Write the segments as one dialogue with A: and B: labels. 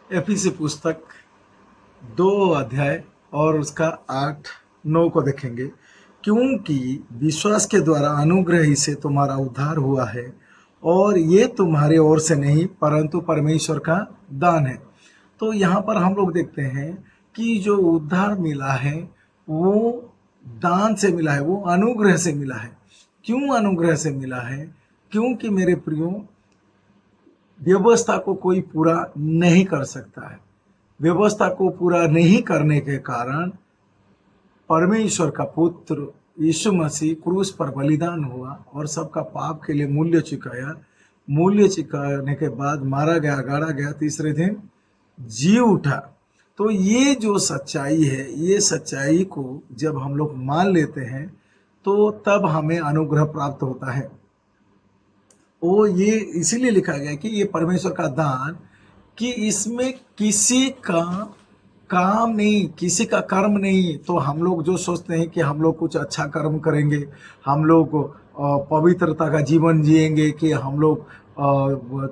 A: एफीसी पुस्तक 2 अध्याय और उसका 8-9 को देखेंगे। क्योंकि विश्वास के द्वारा अनुग्रह ही से तुम्हारा उद्धार हुआ है, और ये तुम्हारे ओर से नहीं परंतु परमेश्वर का दान है। तो यहाँ पर हम लोग देखते हैं कि जो उद्धार मिला है वो दान से मिला है, वो अनुग्रह से मिला है। क्यों अनुग्रह से मिला है? क्योंकि मेरे प्रियो, व्यवस्था को कोई पूरा नहीं कर सकता है। व्यवस्था को पूरा नहीं करने के कारण परमेश्वर का पुत्र यीशु मसीह क्रूस पर बलिदान हुआ और सबका पाप के लिए मूल्य चुकाया। मूल्य चुकाने के बाद मारा गया, गाड़ा गया, तीसरे दिन जी उठा। तो ये जो सच्चाई है, ये सच्चाई को जब हम लोग मान लेते हैं तो तब हमें अनुग्रह प्राप्त होता है। वो ये इसीलिए लिखा गया कि ये परमेश्वर का दान, कि इसमें किसी का काम नहीं, किसी का कर्म नहीं। तो हम लोग जो सोचते हैं कि हम लोग कुछ अच्छा कर्म करेंगे, हम लोग पवित्रता का जीवन जिएंगे, कि हम लोग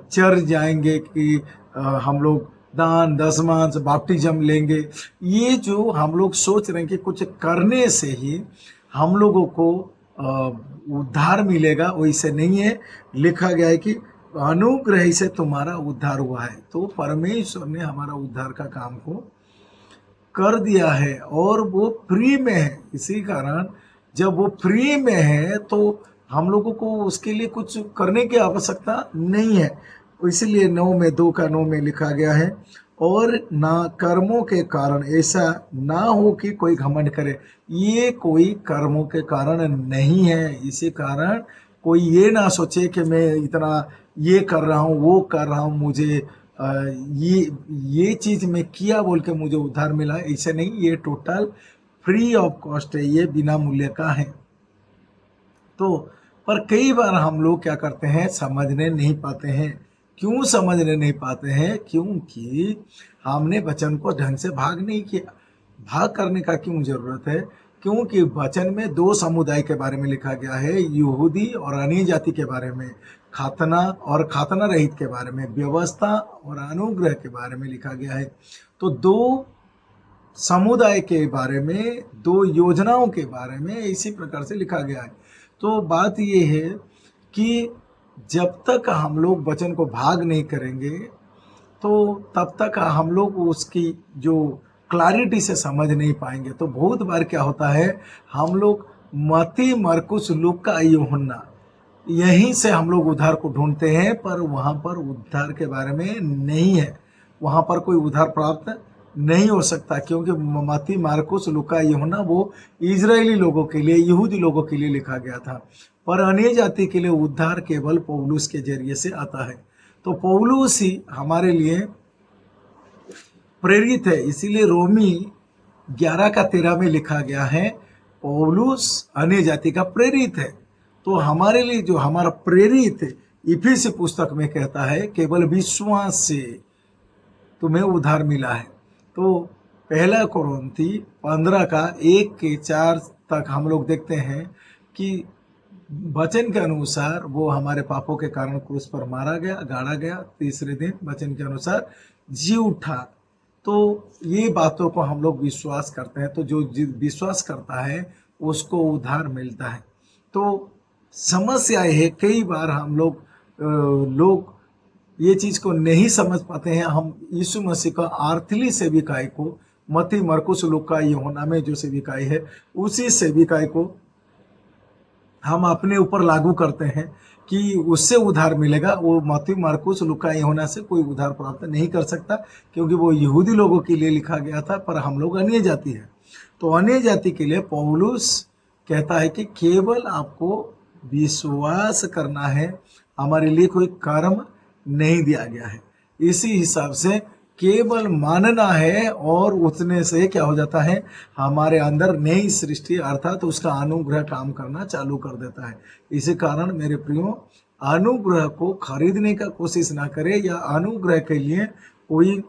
A: चर्च जाएंगे, कि हम लोग दान दशमांश बपतिस्म लेंगे। ये जो हम लोग सोच रहे हैं कि कुछ करने से ही हम लोगों को उद्धार मिलेगा, वैसे नहीं है। लिखा गया है कि अनुग्रह से तुम्हारा उद्धार हुआ है। तो परमेश्वर ने हमारा उद्धार का काम को कर दिया है और वो फ्री में है। इसी कारण जब वो फ्री में है तो हम लोगों को उसके लिए कुछ करने की आवश्यकता नहीं है। इसलिए 9 में लिखा गया है, और ना कर्मों के कारण ऐसा ना हो कि कोई घमंड करे। ये कोई कर्मों के कारण नहीं है। इसी कारण कोई ये ना सोचे कि मैं इतना ये कर रहा हूँ, वो कर रहा हूँ, मुझे ये चीज़ मैं किया बोल के मुझे उद्धार मिला। ऐसे नहीं, ये टोटल फ्री ऑफ कॉस्ट है, ये बिना मूल्य का है। तो पर कई बार हम लोग क्या करते हैं, समझने नहीं पाते हैं। क्यों समझने नहीं पाते हैं? क्योंकि हमने वचन को ढंग से भाग नहीं किया। भाग करने का क्यों जरूरत है? क्योंकि वचन में 2 समुदाय के बारे में लिखा गया है, यहूदी और अन्य जाति के बारे में, खातना और खातना रहित के बारे में, व्यवस्था और अनुग्रह के बारे में लिखा गया है। तो 2 समुदाय के बारे में, 2 योजनाओं के बारे में इसी प्रकार से लिखा गया है। तो बात ये है कि जब तक हम लोग वचन को भाग नहीं करेंगे तो तब तक हम लोग उसकी जो क्लैरिटी से समझ नहीं पाएंगे। तो बहुत बार क्या होता है, हम लोग मत्ती, मरकुस, लूका, यूहन्ना, यहीं से हम लोग उद्धार को ढूंढते हैं, पर वहाँ पर उद्धार के बारे में नहीं है। वहाँ पर कोई उद्धार प्राप्त नहीं हो सकता, क्योंकि मत्ती, मार्कुस, लूका, यूहन्ना वो इजरायली लोगों के लिए, यहूदी लोगों के लिए लिखा गया था। पर अन्य जाति के लिए उद्धार केवल पौलुस के जरिए से आता है। तो पौलुस ही हमारे लिए प्रेरित है। इसीलिए रोमी 11 का 13 में लिखा गया है, पौलुस अन्य जाति का प्रेरित है। तो हमारे लिए जो हमारा प्रेरित इफिसी पुस्तक में कहता है, केवल विश्वास से तुम्हें उद्धार मिला है। तो 1 कोरिन्थी 15 का 1 से 4 तक हम लोग देखते हैं कि वचन के अनुसार वो हमारे पापों के कारण क्रूस पर मारा गया, गाड़ा गया, तीसरे दिन वचन के अनुसार जी उठा। तो ये बातों को हम लोग विश्वास करते हैं। तो जो विश्वास करता है उसको उद्धार मिलता है। तो समस्या है, कई बार हम लोग ये चीज़ को नहीं समझ पाते हैं। हम यीशु मसीह का आर्थली सेविकाई को, मत्ती, मरकुस, लूका, यूहन्ना में जो सेविकाई है, उसी सेविकाई को हम अपने ऊपर लागू करते हैं कि उससे उद्धार मिलेगा। वो मत्ती, मरकुस, लूका, यूहन्ना से कोई उद्धार प्राप्त नहीं कर सकता, क्योंकि वो यहूदी लोगों के लिए लिखा गया था, पर हम लोग अन्य जाति हैं। तो अन्य जाति के लिए पौलुस कहता है कि केवल आपको विश्वास करना है, हमारे लिए कोई कर्म नहीं दिया गया है। इसी हिसाब से केवल मानना है, और उतने से क्या हो जाता है, हमारे अंदर नई सृष्टि अर्थात उसका अनुग्रह काम करना चालू कर देता है। इसी कारण मेरे प्रियो, अनुग्रह को खरीदने का कोशिश ना करें, या अनुग्रह के लिए कोई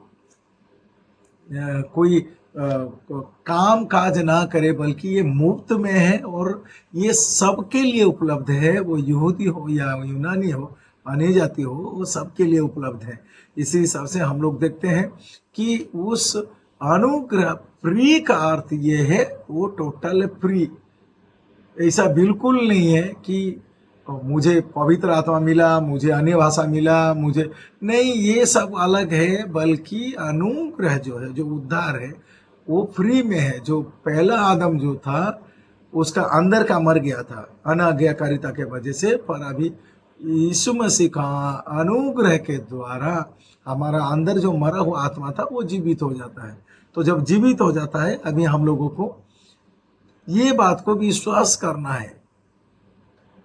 A: काम काज ना करे, बल्कि ये मुफ्त में है और ये सबके लिए उपलब्ध है। वो यहूदी हो या यूनानी हो, अन्य जाति हो, वो सबके लिए उपलब्ध है। इसी हिसाब से हम लोग देखते हैं कि उस अनुग्रह फ्री का अर्थ ये है वो टोटल फ्री। ऐसा बिल्कुल नहीं है कि मुझे पवित्र आत्मा मिला, मुझे अन्य भाषा मिला, मुझे नहीं, ये सब अलग है। बल्कि अनुग्रह जो है, जो उद्धार है, वो फ्री में है। जो पहला आदम जो था उसका अंदर का मर गया था अनाज्ञाकारिता के वजह से, पर अभी यीशु मसीह का अनुग्रह के द्वारा हमारा अंदर जो मरा हुआ आत्मा था वो जीवित हो जाता है। तो जब जीवित हो जाता है, अभी हम लोगों को ये बात को विश्वास करना है।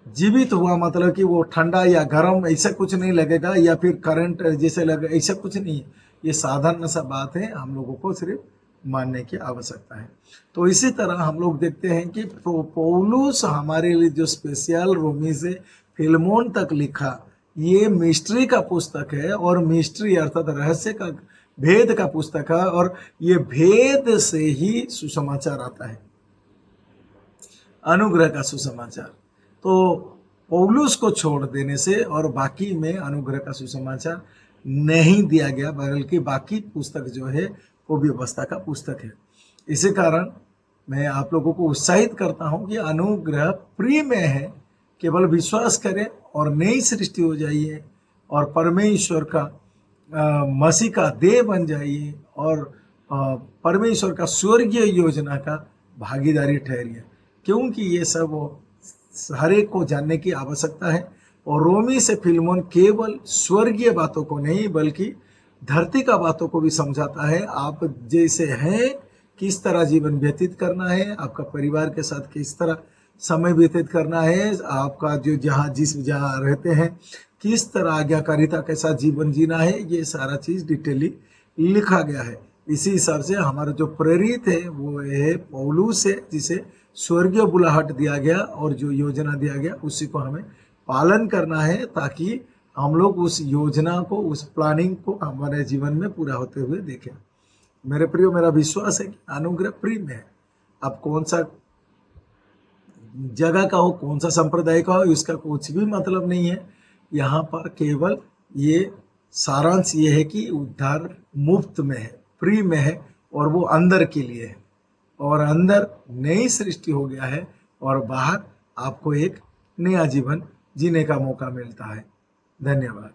A: जीवित हुआ मतलब कि वो ठंडा या गर्म ऐसा कुछ नहीं लगेगा, या फिर करंट जैसे लगे, ऐसा कुछ नहीं है। ये साधारण सा बात है, हम लोगों को सिर्फ मानने की आवश्यकता है। तो इसी तरह हम लोग देखते हैं कि पौलुस हमारे लिए जो स्पेशल रोमी से फिलमोन तक लिखा, ये मिस्ट्री का पुस्तक है। और मिस्ट्री अर्थात रहस्य का, भेद का पुस्तक है। और ये भेद से ही सुसमाचार आता है, अनुग्रह का सुसमाचार। तो पौलुस को छोड़ देने से और बाकी में अनुग्रह का सुसमाचार नहीं दिया गया, बल्कि बाकी पुस्तक जो है वो व्यवस्था का पुस्तक है। इसी कारण मैं आप लोगों को उत्साहित करता हूं कि अनुग्रह फ्री में है। केवल विश्वास करें और नई सृष्टि हो जाइए और परमेश्वर का मसीह का देह बन जाइए और परमेश्वर का स्वर्गीय योजना का भागीदारी ठहरिए। क्योंकि ये सब हर एक को जानने की आवश्यकता है। और रोमी से फिलमोन केवल स्वर्गीय बातों को नहीं बल्कि धरती का बातों को भी समझाता है। आप जैसे हैं किस तरह जीवन व्यतीत करना है, आपका परिवार के साथ किस तरह समय व्यतीत करना है, आपका जो जहाँ रहते हैं किस तरह आज्ञाकारिता के साथ जीवन जीना है, ये सारा चीज डिटेली लिखा गया है। इसी हिसाब से हमारा जो प्रेरित है वो है पौलुस है, जिसे स्वर्गीय बुलाहट दिया गया और जो योजना दिया गया उसी को हमें पालन करना है, ताकि हम लोग उस योजना को, उस प्लानिंग को हमारे जीवन में पूरा होते हुए देखें। मेरे प्रियो, मेरा विश्वास है कि अनुग्रह प्री में है। अब कौन सा जगह का हो, कौन सा संप्रदाय का हो, इसका कुछ भी मतलब नहीं है। यहाँ पर केवल ये सारांश ये है कि उद्धार मुफ्त में है, फ्री में है, और वो अंदर के लिए है। और अंदर नई सृष्टि हो गया है और बाहर आपको एक नया जीवन जीने का मौका मिलता है। धन्यवाद।